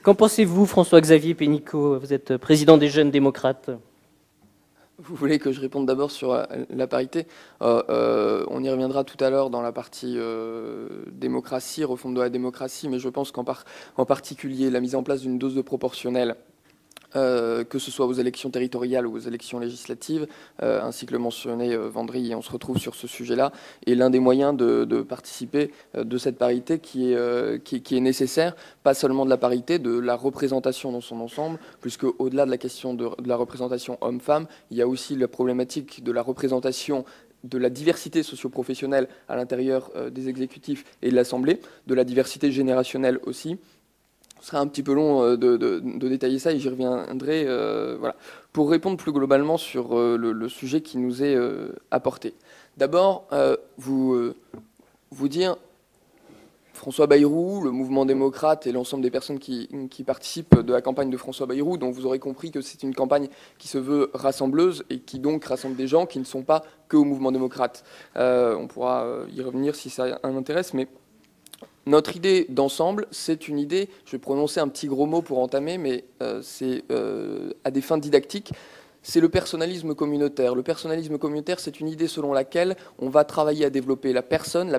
Qu'en pensez-vous, François-Xavier Pénicaud? Vous êtes président des Jeunes démocrates. Vous voulez que je réponde d'abord sur la parité? On y reviendra tout à l'heure dans la partie démocratie, refonte de la démocratie, mais je pense qu'en particulier la mise en place d'une dose de proportionnelle, que ce soit aux élections territoriales ou aux élections législatives, ainsi que le mentionnait Vendry, et on se retrouve sur ce sujet-là, est l'un des moyens de participer de cette parité qui est nécessaire, pas seulement de la parité, de la représentation dans son ensemble, puisque au-delà de la question de la représentation homme-femme, il y a aussi la problématique de la représentation de la diversité socio-professionnelle à l'intérieur des exécutifs et de l'Assemblée, de la diversité générationnelle aussi. Ce sera un petit peu long de détailler ça et j'y reviendrai. Voilà. Pour répondre plus globalement sur le sujet qui nous est apporté. D'abord, vous dire, François Bayrou, le mouvement démocrate et l'ensemble des personnes qui participent de la campagne de François Bayrou, dont vous aurez compris que c'est une campagne qui se veut rassembleuse et qui donc rassemble des gens qui ne sont pas que au mouvement démocrate. On pourra y revenir si ça intéresse, mais notre idée d'ensemble, c'est une idée, je vais prononcer un petit gros mot pour entamer, mais c'est à des fins didactiques, c'est le personnalisme communautaire. Le personnalisme communautaire, c'est une idée selon laquelle on va travailler à développer la personne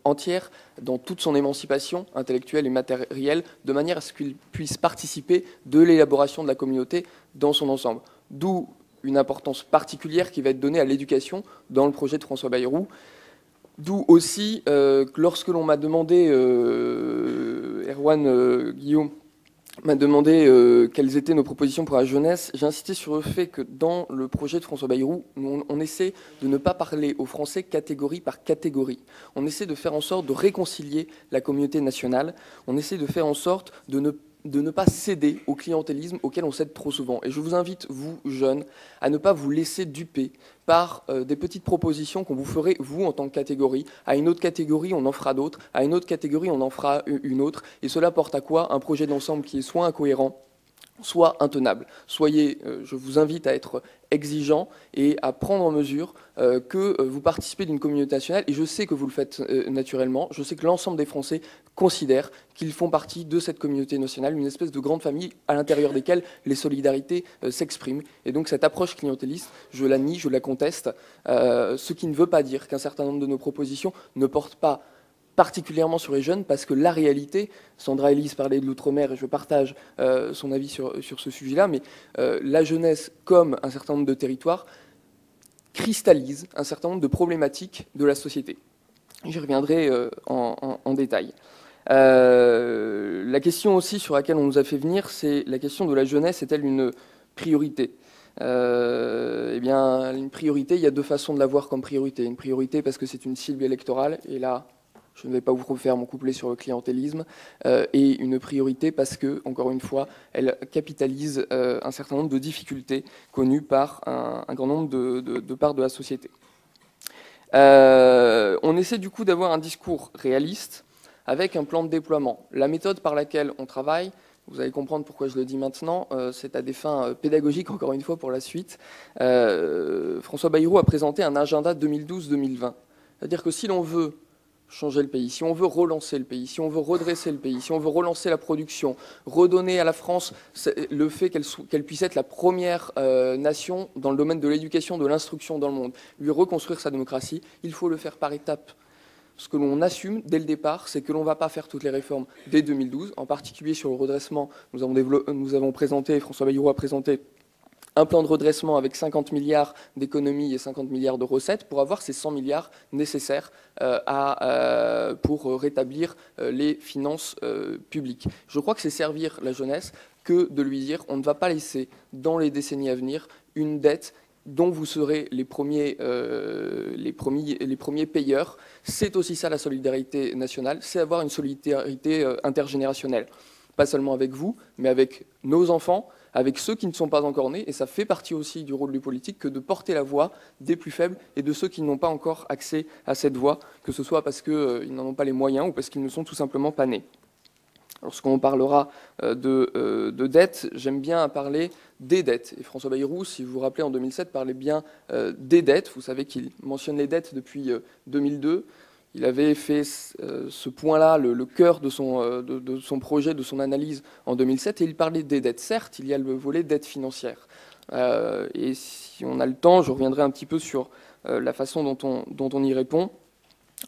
entière, dans toute son émancipation intellectuelle et matérielle, de manière à ce qu'il puisse participer de l'élaboration de la communauté dans son ensemble. D'où une importance particulière qui va être donnée à l'éducation dans le projet de François Bayrou. D'où aussi, lorsque l'on m'a demandé, Erwan Guillaume m'a demandé quelles étaient nos propositions pour la jeunesse, j'ai insisté sur le fait que dans le projet de François Bayrou, on essaie de ne pas parler aux Français catégorie par catégorie. On essaie de faire en sorte de réconcilier la communauté nationale. On essaie de faire en sorte de ne pas céder au clientélisme auquel on cède trop souvent. Et je vous invite, vous, jeunes, à ne pas vous laisser duper par des petites propositions qu'on vous ferait, vous, en tant que catégorie. À une autre catégorie, on en fera d'autres. À une autre catégorie, on en fera une autre. Et cela porte à quoi? Un projet d'ensemble qui est soit incohérent, soit intenable. Soyez, je vous invite à être exigeant et à prendre en mesure que vous participez d'une communauté nationale, et je sais que vous le faites naturellement, je sais que l'ensemble des Français considèrent qu'ils font partie de cette communauté nationale, une espèce de grande famille à l'intérieur desquelles les solidarités s'expriment. Et donc cette approche clientéliste, je la nie, je la conteste, ce qui ne veut pas dire qu'un certain nombre de nos propositions ne portent pas particulièrement sur les jeunes, parce que la réalité, Sandra Élise parlait de l'outre-mer et je partage son avis sur ce sujet-là, mais la jeunesse, comme un certain nombre de territoires, cristallise un certain nombre de problématiques de la société. J'y reviendrai en détail. La question aussi sur laquelle on nous a fait venir, c'est la question de la jeunesse est-elle une priorité? Eh bien, une priorité, il y a deux façons de la voir comme priorité. Une priorité parce que c'est une cible électorale, et là, je ne vais pas vous refaire mon couplet sur le clientélisme, et une priorité parce que, encore une fois, elle capitalise un certain nombre de difficultés connues par un grand nombre de parts de la société. On essaie du coup d'avoir un discours réaliste avec un plan de déploiement. La méthode par laquelle on travaille, vous allez comprendre pourquoi je le dis maintenant, c'est à des fins pédagogiques, encore une fois, pour la suite. François Bayrou a présenté un agenda 2012-2020. C'est-à-dire que si l'on veut changer le pays, si on veut relancer le pays, si on veut redresser le pays, si on veut relancer la production, redonner à la France le fait qu'elle puisse être la première nation dans le domaine de l'éducation, de l'instruction dans le monde, lui reconstruire sa démocratie, il faut le faire par étapes. Ce que l'on assume dès le départ, c'est que l'on ne va pas faire toutes les réformes dès 2012, en particulier sur le redressement. Nous avons présenté, François Bayrou a présenté un plan de redressement avec 50 milliards d'économies et 50 milliards de recettes pour avoir ces 100 milliards nécessaires pour rétablir les finances publiques. Je crois que c'est servir la jeunesse que de lui dire on ne va pas laisser dans les décennies à venir une dette dont vous serez les premiers payeurs. C'est aussi ça la solidarité nationale, c'est avoir une solidarité intergénérationnelle. Pas seulement avec vous, mais avec nos enfants, avec ceux qui ne sont pas encore nés, et ça fait partie aussi du rôle du politique que de porter la voix des plus faibles et de ceux qui n'ont pas encore accès à cette voix, que ce soit parce qu'ils n'en ont pas les moyens ou parce qu'ils ne sont tout simplement pas nés. Lorsqu'on parlera de dettes, j'aime bien parler des dettes. Et François Bayrou, si vous vous rappelez, en 2007, parlait bien des dettes. Vous savez qu'il mentionne les dettes depuis 2002. il avait fait ce point-là, le cœur de son projet, de son analyse en 2007, et il parlait des dettes. Certes, il y a le volet dette financière. Et si on a le temps, je reviendrai un petit peu sur la façon dont on y répond.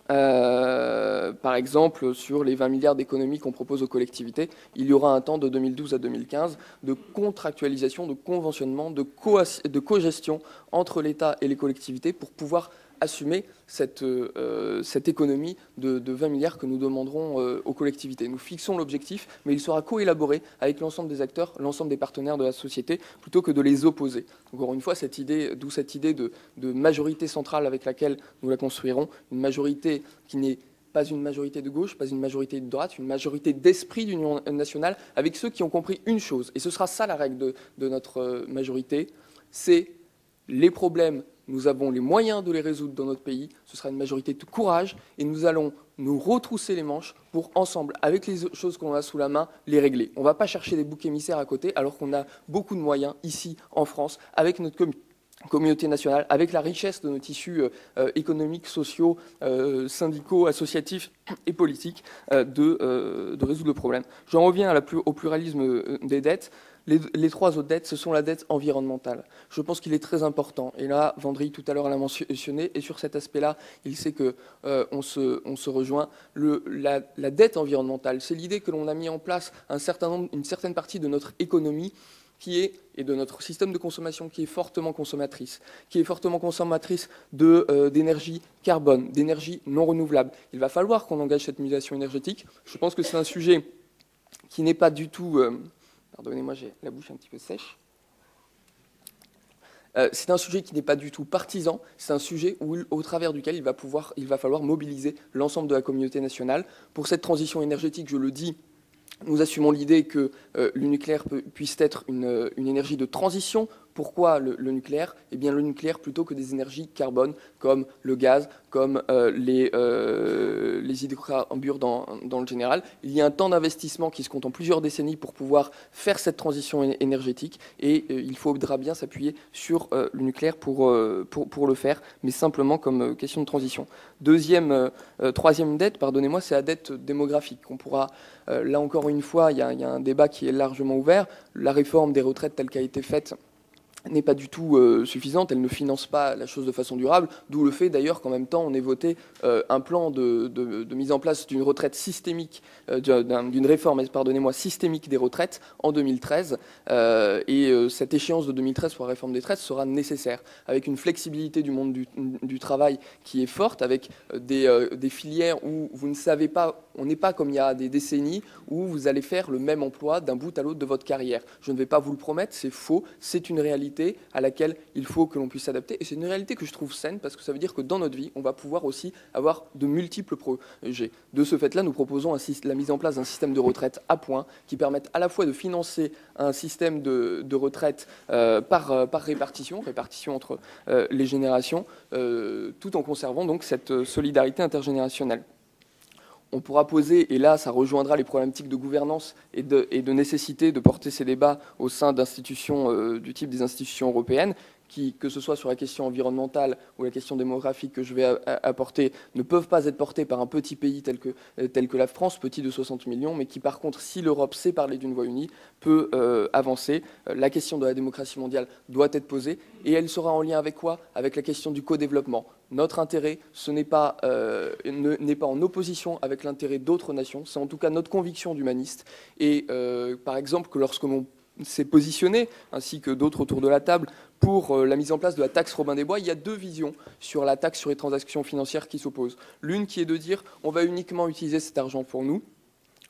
Par exemple, sur les 20 milliards d'économies qu'on propose aux collectivités, il y aura un temps de 2012 à 2015 de contractualisation, de conventionnement, de co-gestion entre l'État et les collectivités pour pouvoir assumer cette économie de 20 milliards que nous demanderons aux collectivités. Nous fixons l'objectif, mais il sera co-élaboré avec l'ensemble des acteurs, l'ensemble des partenaires de la société, plutôt que de les opposer. Encore une fois, d'où cette idée de majorité centrale avec laquelle nous la construirons, une majorité qui n'est pas une majorité de gauche, pas une majorité de droite, une majorité d'esprit d'union nationale, avec ceux qui ont compris une chose, et ce sera ça la règle de notre majorité, c'est les problèmes. Nous avons les moyens de les résoudre dans notre pays. Ce sera une majorité de courage et nous allons nous retrousser les manches pour, ensemble, avec les choses qu'on a sous la main, les régler. On ne va pas chercher des boucs émissaires à côté alors qu'on a beaucoup de moyens ici, en France, avec notre communauté nationale, avec la richesse de nos tissus économiques, sociaux, syndicaux, associatifs et politiques, de résoudre le problème. J'en reviens au pluralisme des dettes. Les trois autres dettes, ce sont la dette environnementale. Je pense qu'il est très important, et là, Vendry tout à l'heure l'a mentionné, et sur cet aspect-là, il sait qu'on se rejoint. La dette environnementale, c'est l'idée que l'on a mis en place une certaine partie de notre économie et de notre système de consommation qui est fortement consommatrice d'énergie carbone, d'énergie non renouvelable. Il va falloir qu'on engage cette mutation énergétique. Je pense que c'est un sujet qui n'est pas du tout... Pardonnez-moi, j'ai la bouche un petit peu sèche. C'est un sujet qui n'est pas du tout partisan, c'est un sujet au travers duquel il va falloir mobiliser l'ensemble de la communauté nationale. Pour cette transition énergétique, je le dis, nous assumons l'idée que le nucléaire puisse être une énergie de transition. Pourquoi le nucléaire ? Eh bien, le nucléaire plutôt que des énergies carbone comme le gaz, comme les hydrocarbures dans le général. Il y a un temps d'investissement qui se compte en plusieurs décennies pour pouvoir faire cette transition énergétique et il faudra bien s'appuyer sur le nucléaire pour le faire, mais simplement comme question de transition. Troisième dette, pardonnez-moi, c'est la dette démographique. On pourra, là encore une fois, il y a un débat qui est largement ouvert. La réforme des retraites telle qu'a été faite n'est pas du tout suffisante, elle ne finance pas la chose de façon durable, d'où le fait d'ailleurs qu'en même temps on ait voté un plan de mise en place d'une retraite systémique, d'une réforme, pardonnez-moi, systémique des retraites en 2013, et cette échéance de 2013 pour la réforme des retraites sera nécessaire, avec une flexibilité du monde du travail qui est forte, avec des filières où vous ne savez pas, on n'est pas comme il y a des décennies, où vous allez faire le même emploi d'un bout à l'autre de votre carrière. Je ne vais pas vous le promettre, c'est faux, c'est une réalité à laquelle il faut que l'on puisse s'adapter. Et c'est une réalité que je trouve saine parce que ça veut dire que dans notre vie, on va pouvoir aussi avoir de multiples projets. De ce fait-là, nous proposons la mise en place d'un système de retraite à points qui permette à la fois de financer un système de retraite par répartition entre les générations, tout en conservant donc cette solidarité intergénérationnelle. On pourra poser, et là ça rejoindra les problématiques de gouvernance et de nécessité de porter ces débats au sein d'institutions du type des institutions européennes, qui, que ce soit sur la question environnementale ou la question démographique que je vais apporter, ne peuvent pas être portées par un petit pays tel que la France, petit de 60 millions, mais qui par contre, si l'Europe sait parler d'une voix unie, peut avancer. La question de la démocratie mondiale doit être posée, et elle sera en lien avec quoi ? Avec la question du co-développement. Notre intérêt, ce n'est pas en opposition avec l'intérêt d'autres nations, c'est en tout cas notre conviction d'humaniste. Et par exemple, que lorsque l'on s'est positionné, ainsi que d'autres autour de la table, pour la mise en place de la taxe Robin des Bois, il y a deux visions sur la taxe sur les transactions financières qui s'opposent. L'une qui est de dire on va uniquement utiliser cet argent pour nous,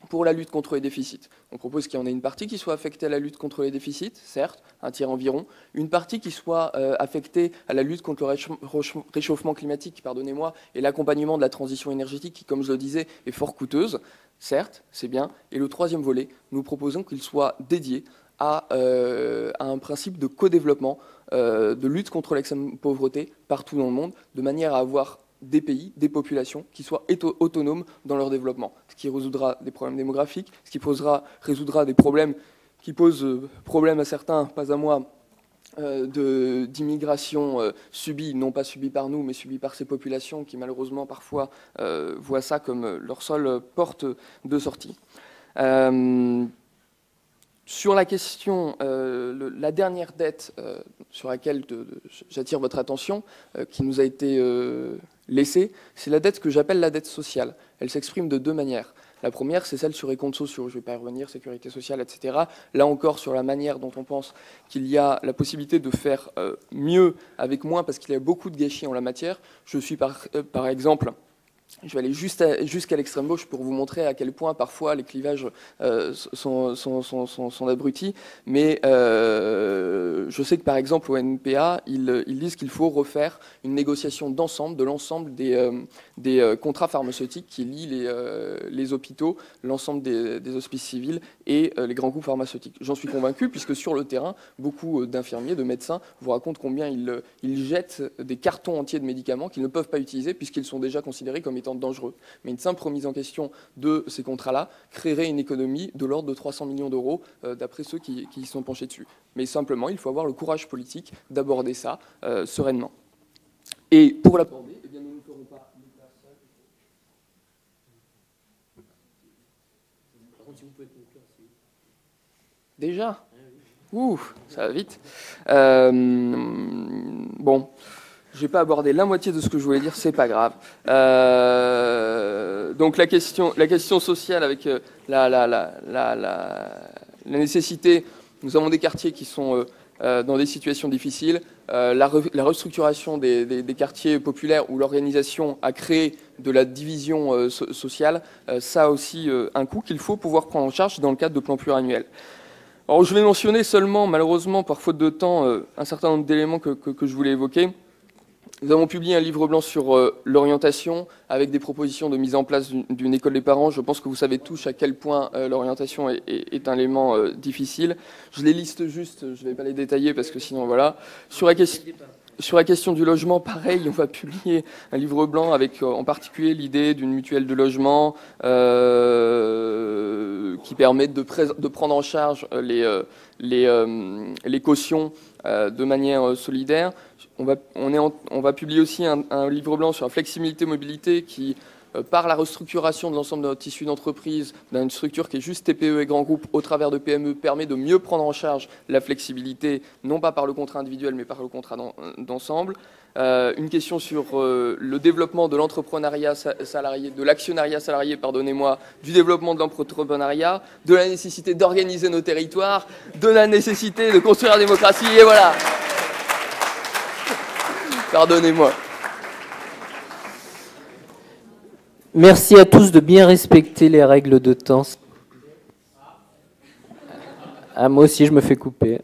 pour la lutte contre les déficits. On propose qu'il y en ait une partie qui soit affectée à la lutte contre les déficits, certes, un tiers environ, une partie qui soit affectée à la lutte contre le réchauffement climatique, pardonnez-moi, et l'accompagnement de la transition énergétique qui, comme je le disais, est fort coûteuse, certes, c'est bien. Et le troisième volet, nous proposons qu'il soit dédié à un principe de co-développement, de lutte contre l'extrême pauvreté partout dans le monde, de manière à avoir des pays, des populations qui soient autonomes dans leur développement, ce qui résoudra des problèmes démographiques, ce qui résoudra des problèmes qui posent problème à certains, pas à moi, d'immigration subie, non pas subie par nous, mais subie par ces populations qui malheureusement parfois voient ça comme leur seule porte de sortie. Sur la question, la dernière dette sur laquelle j'attire votre attention, qui nous a été laissée, c'est la dette que j'appelle la dette sociale. Elle s'exprime de deux manières. La première, c'est celle sur les comptes sociaux. Je ne vais pas y revenir, sécurité sociale, etc. Là encore, sur la manière dont on pense qu'il y a la possibilité de faire mieux avec moins, parce qu'il y a beaucoup de gâchis en la matière. Je suis par exemple... Je vais aller jusqu'à l'extrême gauche pour vous montrer à quel point parfois les clivages sont abrutis. Mais je sais que par exemple au NPA, ils disent qu'il faut refaire une négociation d'ensemble, de l'ensemble des contrats pharmaceutiques qui lient les hôpitaux, l'ensemble des hospices civils et les grands groupes pharmaceutiques. J'en suis convaincu puisque sur le terrain, beaucoup d'infirmiers, de médecins vous racontent combien ils jettent des cartons entiers de médicaments qu'ils ne peuvent pas utiliser puisqu'ils sont déjà considérés comme étant dangereux. Mais une simple remise en question de ces contrats-là créerait une économie de l'ordre de 300 millions d'euros, d'après ceux qui y sont penchés dessus. Mais simplement, il faut avoir le courage politique d'aborder ça sereinement. Et pour l'aborder, eh bien, nous ne ferons pas déjà. Ouh, ça va vite. Bon. Je n'ai pas abordé la moitié de ce que je voulais dire, c'est pas grave. Donc la question sociale avec la nécessité, nous avons des quartiers qui sont dans des situations difficiles, la restructuration des quartiers populaires où l'organisation a créé de la division sociale, ça a aussi un coût qu'il faut pouvoir prendre en charge dans le cadre de plans pluriannuels. Alors je vais mentionner seulement, malheureusement, par faute de temps, un certain nombre d'éléments que je voulais évoquer. Nous avons publié un livre blanc sur l'orientation avec des propositions de mise en place d'une école des parents. Je pense que vous savez tous à quel point l'orientation est un élément difficile. Je les liste juste, je ne vais pas les détailler parce que sinon voilà. Sur la question du logement, pareil, on va publier un livre blanc avec en particulier l'idée d'une mutuelle de logement qui permet de prendre en charge les cautions de manière solidaire. On va publier aussi un livre blanc sur la flexibilité mobilité qui, par la restructuration de l'ensemble de notre tissu d'entreprise, d'une structure qui est juste TPE et grands groupes au travers de PME, permet de mieux prendre en charge la flexibilité, non pas par le contrat individuel, mais par le contrat d'ensemble. Une question sur le développement de l'entrepreneuriat salarié, de l'actionnariat salarié, pardonnez-moi, du développement de l'entrepreneuriat, de la nécessité d'organiser nos territoires, de la nécessité de construire la démocratie, et voilà. Pardonnez-moi. Merci à tous de bien respecter les règles de temps. Ah, moi aussi, je me fais couper.